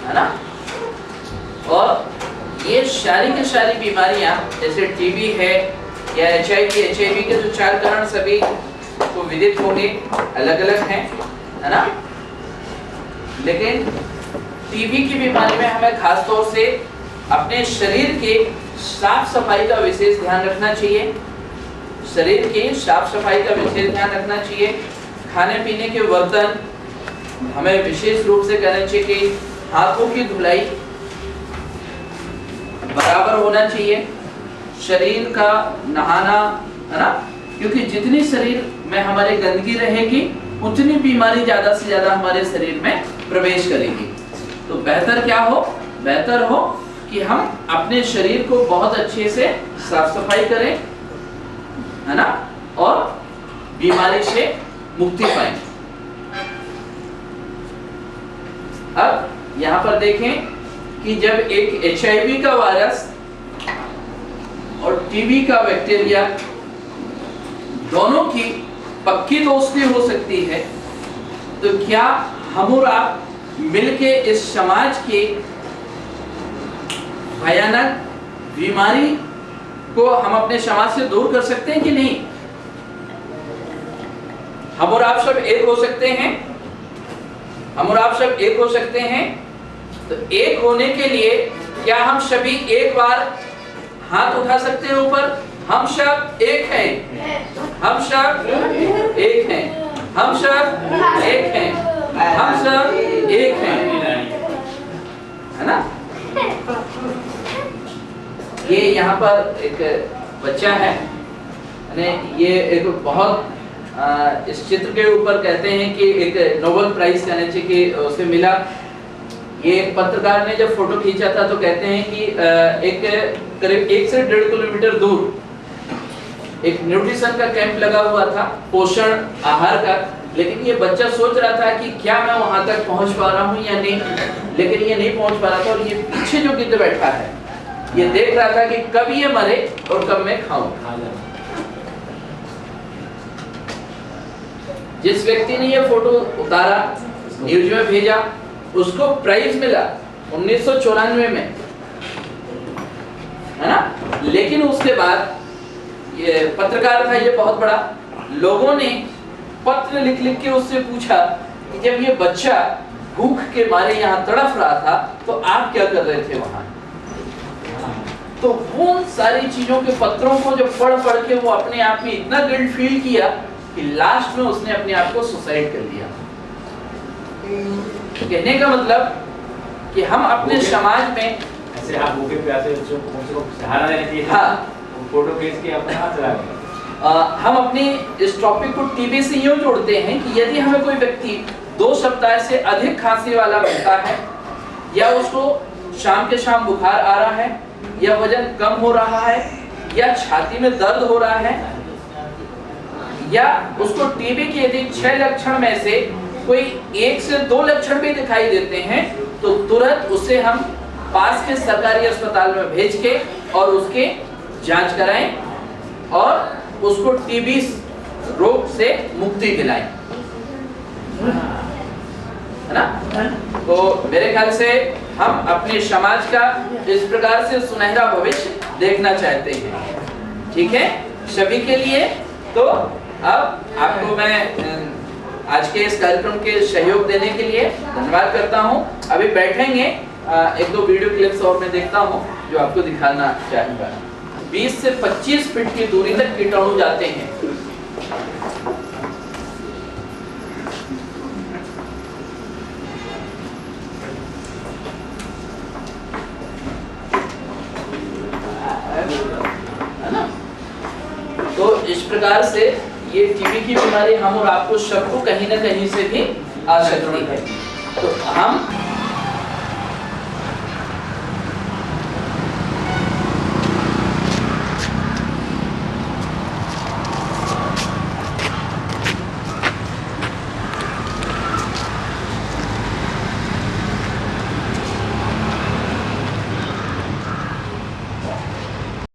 है ना। और ये सारी की सारी बीमारियां जैसे टीबी है या एचआईवी के जो 4 कारण सभी को विदित होंगे, अलग अलग हैं, है ना। लेकिन टीबी की बीमारी में हमें खास तौर से अपने शरीर के साफ सफाई का विशेष ध्यान रखना चाहिए। शरीर की साफ सफाई का विशेष ध्यान रखना चाहिए। खाने पीने के बर्तन हमें विशेष रूप से करना चाहिए कि हाथों की धुलाई बराबर होना चाहिए। शरीर का नहाना, है ना, क्योंकि जितनी शरीर में हमारे गंदगी रहेगी उतनी बीमारी ज्यादा से ज्यादा हमारे शरीर में प्रवेश करेगी। तो बेहतर क्या हो, बेहतर हो कि हम अपने शरीर को बहुत अच्छे से साफ सफाई करें, है ना, और बीमारी से मुक्ति पाएं। अब यहां पर देखें कि जब एक एचआईवी का वायरस और टीबी का बैक्टीरिया दोनों की पक्की दोस्ती हो सकती है, तो क्या हम और आप मिलके इस समाज की भयानक बीमारी को हम अपने समाज से दूर कर सकते हैं कि नहीं? हम और आप सब एक हो सकते हैं, हम और आप सब एक हो सकते हैं। तो एक होने के लिए क्या हम सभी एक बार हाथ उठा सकते हैं ऊपर? हम सब एक हैं, हम सब एक हैं, हम सब एक हैं, हम सब एक हैं, है ना। ये यहाँ पर एक बच्चा है, ये एक बहुत इस चित्र के ऊपर कहते हैं कि एक नोबेल प्राइज कहना चाहिए कि उसे मिला। ये एक पत्रकार ने जब फोटो खींचा था तो कहते हैं कि एक करीब 1 से 1.5 किलोमीटर दूर एक न्यूट्रिशन का कैंप लगा हुआ था, पोषण आहार का। लेकिन ये बच्चा सोच रहा था कि क्या मैं वहां तक पहुंच पा रहा हूं या नहीं, लेकिन ये नहीं पहुंच पा रहा था। और ये पीछे जो गिद्ध बैठा है ये देख रहा था कि कब ये मरे और कब मैं खाऊं। जिस व्यक्ति ने ये फोटो उतारा, न्यूज में भेजा, उसको प्राइज मिला 1994 में, है ना। लेकिन उसके बाद ये पत्रकार था, ये बहुत बड़ा, लोगों ने पत्र लिख लिख के उससे पूछा कि जब ये बच्चा भूख के मारे यहाँ तड़फ रहा था तो आप क्या कर रहे थे वहां। तो वो सारी चीजों के पत्रों को जब पढ़ पढ़ के वो अपने आप में इतना गिल्ट फील किया कि लास्ट में उसने अपने आप को सुसाइड कर लिया। कहने का मतलब कि हम अपने समाज में ऐसे आप भूखे प्यासे बच्चों को कम से कम सहारा देना चाहिए। हाँ, फोटो खींच के अपना हाथ चला गया। हम अपने इस टॉपिक को टीबी से यूं जोड़ते हैं कि यदि हमें कोई व्यक्ति 2 सप्ताह से अधिक खांसी वाला मिलता है, या उसको शाम के शाम बुखार आ रहा है, या वजन कम हो रहा है, या छाती में दर्द हो रहा है, या उसको टीबी के यदि 6 लक्षण में से कोई 1 से 2 लक्षण भी दिखाई देते हैं, तो तुरंत उसे हम पास के सरकारी अस्पताल में भेज के और उसके जांच कराएं और उसको टीबी रोग से मुक्ति दिलाएं, है ना। तो मेरे ख्याल से हम अपने समाज का इस प्रकार से सुनहरा भविष्य देखना चाहते हैं, ठीक है, सभी के लिए। तो अब आपको मैं आज के इस कार्यक्रम के सहयोग देने के लिए धन्यवाद करता हूं। अभी बैठेंगे, 1-2 वीडियो क्लिप्स और मैं देखता हूं जो आपको दिखाना चाहूंगा। 20 से 25 फीट की दूरी तक कीटाणु जाते हैं। है ना। तो इस प्रकार से ये टीबी की बीमारी हम और आपको सबको कहीं ना कहीं से भी आ सकती है। तो हम